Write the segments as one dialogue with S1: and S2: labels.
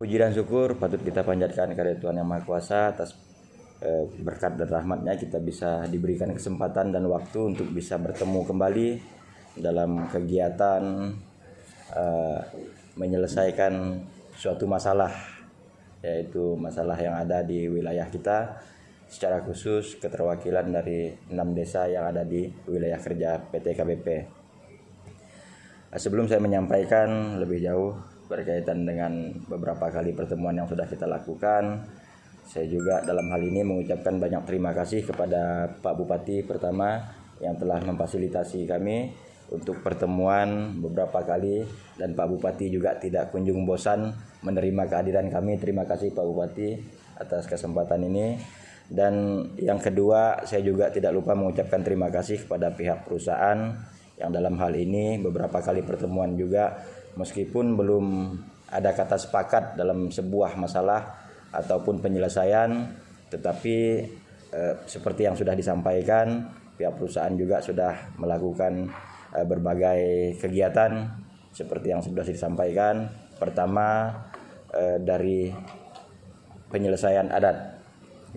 S1: Puji dan syukur patut kita panjatkan kepada Tuhan Yang Maha Kuasa atas berkat dan rahmatnya kita bisa diberikan kesempatan dan waktu untuk bisa bertemu kembali dalam kegiatan menyelesaikan suatu masalah, yaitu masalah yang ada di wilayah kita, secara khusus keterwakilan dari 6 desa yang ada di wilayah kerja PT KBP. Sebelum saya menyampaikan lebih jauh berkaitan dengan beberapa kali pertemuan yang sudah kita lakukan, saya juga dalam hal ini mengucapkan banyak terima kasih kepada Pak Bupati pertama yang telah memfasilitasi kami untuk pertemuan beberapa kali, dan Pak Bupati juga tidak kunjung bosan menerima kehadiran kami. Terima kasih Pak Bupati atas kesempatan ini. Dan yang kedua, saya juga tidak lupa mengucapkan terima kasih kepada pihak perusahaan yang dalam hal ini beberapa kali pertemuan juga, meskipun belum ada kata sepakat dalam sebuah masalah ataupun penyelesaian, tetapi seperti yang sudah disampaikan, pihak perusahaan juga sudah melakukan berbagai kegiatan seperti yang sudah disampaikan. Pertama dari penyelesaian adat,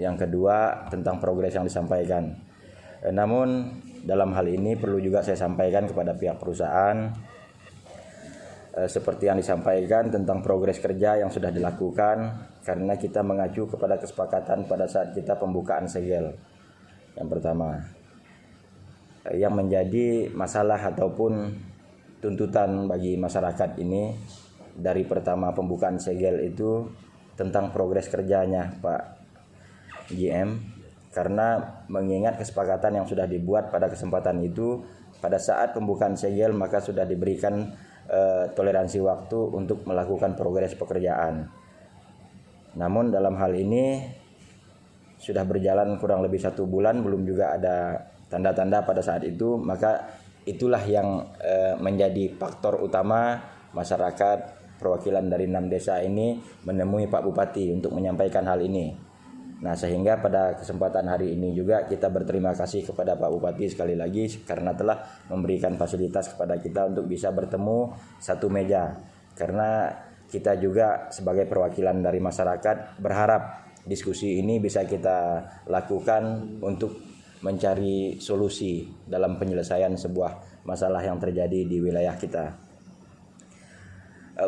S1: yang kedua tentang progres yang disampaikan. Namun dalam hal ini perlu juga saya sampaikan kepada pihak perusahaan, seperti yang disampaikan tentang progres kerja yang sudah dilakukan, karena kita mengacu kepada kesepakatan pada saat kita pembukaan segel. Yang pertama, yang menjadi masalah ataupun tuntutan bagi masyarakat ini dari pertama pembukaan segel itu tentang progres kerjanya Pak GM, karena mengingat kesepakatan yang sudah dibuat pada kesempatan itu, pada saat pembukaan segel maka sudah diberikan toleransi waktu untuk melakukan progres pekerjaan. Namun dalam hal ini sudah berjalan kurang lebih 1 bulan, belum juga ada tanda-tanda pada saat itu, maka itulah yang menjadi faktor utama masyarakat perwakilan dari 6 desa ini menemui Pak Bupati untuk menyampaikan hal ini. Nah, sehingga pada kesempatan hari ini juga kita berterima kasih kepada Pak Bupati sekali lagi karena telah memberikan fasilitas kepada kita untuk bisa bertemu satu meja. Karena kita juga sebagai perwakilan dari masyarakat berharap diskusi ini bisa kita lakukan untuk mencari solusi dalam penyelesaian sebuah masalah yang terjadi di wilayah kita.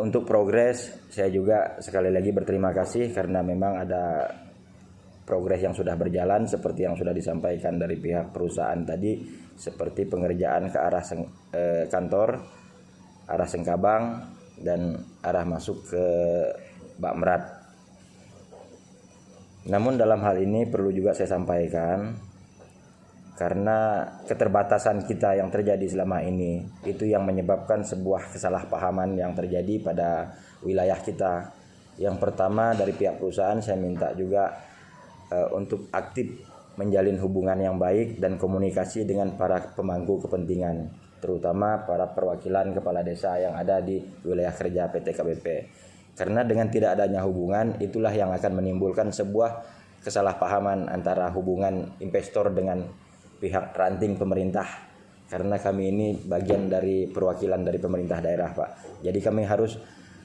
S1: Untuk progres, saya juga sekali lagi berterima kasih karena memang ada progres yang sudah berjalan seperti yang sudah disampaikan dari pihak perusahaan tadi, seperti pengerjaan ke arah kantor, arah Sengkabang, dan arah masuk ke Bak Merat. Namun dalam hal ini perlu juga saya sampaikan, karena keterbatasan kita yang terjadi selama ini, itu yang menyebabkan sebuah kesalahpahaman yang terjadi pada wilayah kita. Yang pertama, dari pihak perusahaan saya minta juga untuk aktif menjalin hubungan yang baik dan komunikasi dengan para pemangku kepentingan, terutama para perwakilan kepala desa yang ada di wilayah kerja PT KBP. Karena dengan tidak adanya hubungan, itulah yang akan menimbulkan sebuah kesalahpahaman antara hubungan investor dengan pihak ranting pemerintah. Karena kami ini bagian dari perwakilan dari pemerintah daerah, Pak. Jadi kami harus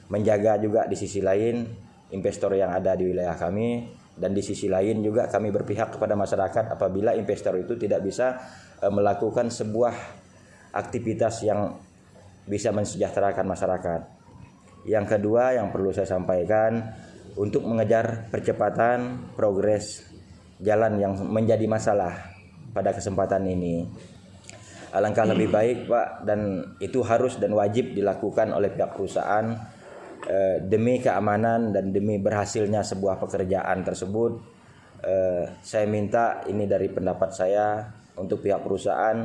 S1: menjaga juga di sisi lain investor yang ada di wilayah kami, dan di sisi lain juga kami berpihak kepada masyarakat apabila investor itu tidak bisa melakukan sebuah aktivitas yang bisa mensejahterakan masyarakat. Yang kedua yang perlu saya sampaikan, untuk mengejar percepatan progres jalan yang menjadi masalah pada kesempatan ini, alangkah lebih baik Pak, dan itu harus dan wajib dilakukan oleh pihak perusahaan demi keamanan dan demi berhasilnya sebuah pekerjaan tersebut. Saya minta ini dari pendapat saya untuk pihak perusahaan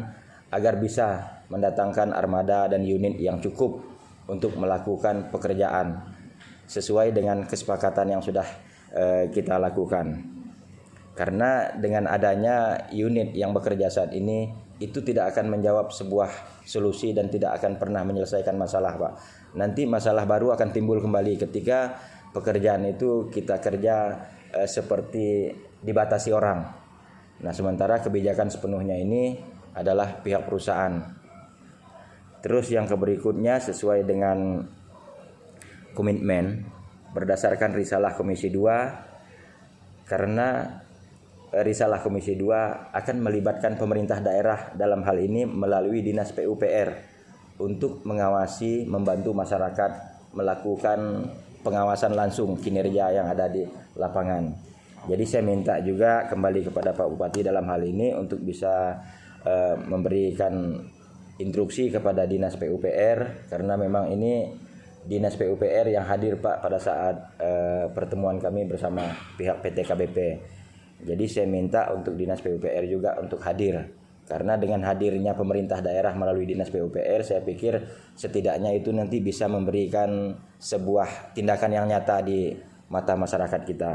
S1: agar bisa mendatangkan armada dan unit yang cukup untuk melakukan pekerjaan sesuai dengan kesepakatan yang sudah kita lakukan. Karena dengan adanya unit yang bekerja saat ini, itu tidak akan menjawab sebuah solusi dan tidak akan pernah menyelesaikan masalah, Pak. Nanti masalah baru akan timbul kembali ketika pekerjaan itu kita kerja seperti dibatasi orang. Nah, sementara kebijakan sepenuhnya ini adalah pihak perusahaan. Terus yang berikutnya, sesuai dengan komitmen berdasarkan risalah Komisi 2, karena risalah Komisi 2 akan melibatkan pemerintah daerah dalam hal ini melalui Dinas PUPR untuk mengawasi, membantu masyarakat melakukan pengawasan langsung kinerja yang ada di lapangan. Jadi saya minta juga kembali kepada Pak Bupati dalam hal ini untuk bisa memberikan instruksi kepada Dinas PUPR, karena memang ini Dinas PUPR yang hadir Pak pada saat pertemuan kami bersama pihak PT KBP. Jadi saya minta untuk Dinas PUPR juga untuk hadir, karena dengan hadirnya pemerintah daerah melalui Dinas PUPR, saya pikir setidaknya itu nanti bisa memberikan sebuah tindakan yang nyata di mata masyarakat kita.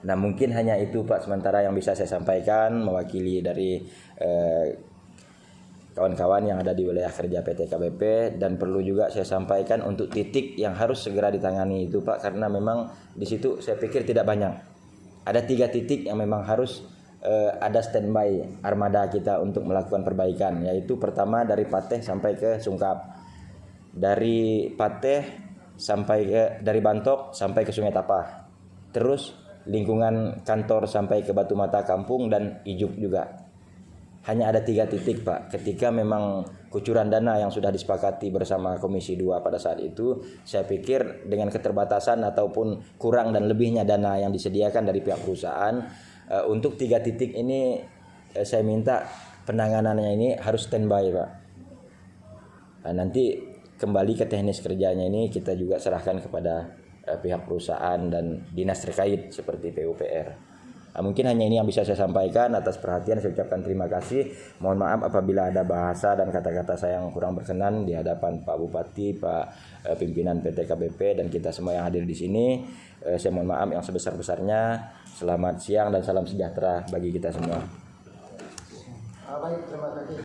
S1: Nah, mungkin hanya itu Pak sementara yang bisa saya sampaikan mewakili dari kawan-kawan yang ada di wilayah kerja PT KBP. Dan perlu juga saya sampaikan untuk titik yang harus segera ditangani itu Pak, karena memang di situ saya pikir tidak banyak. Ada 3 titik yang memang harus ada standby armada kita untuk melakukan perbaikan, yaitu pertama dari Pateh sampai ke Sungkap, dari Pateh sampai ke dari Bantok sampai ke Sungai Tapah, terus lingkungan kantor sampai ke Batu Mata Kampung dan Ijuk juga. Hanya ada 3 titik Pak. Ketika memang kucuran dana yang sudah disepakati bersama Komisi 2 pada saat itu, saya pikir dengan keterbatasan ataupun kurang dan lebihnya dana yang disediakan dari pihak perusahaan, untuk 3 titik ini saya minta penanganannya ini harus standby Pak. Nah, nanti kembali ke teknis kerjanya ini kita juga serahkan kepada pihak perusahaan dan dinas terkait seperti PUPR. Mungkin hanya ini yang bisa saya sampaikan. Atas perhatian saya ucapkan terima kasih. Mohon maaf apabila ada bahasa dan kata-kata saya yang kurang berkenan di hadapan Pak Bupati, Pak pimpinan PT KBP dan kita semua yang hadir di sini. Saya mohon maaf yang sebesar-besarnya. Selamat siang dan salam sejahtera bagi kita semua.
S2: Baik, terima kasih.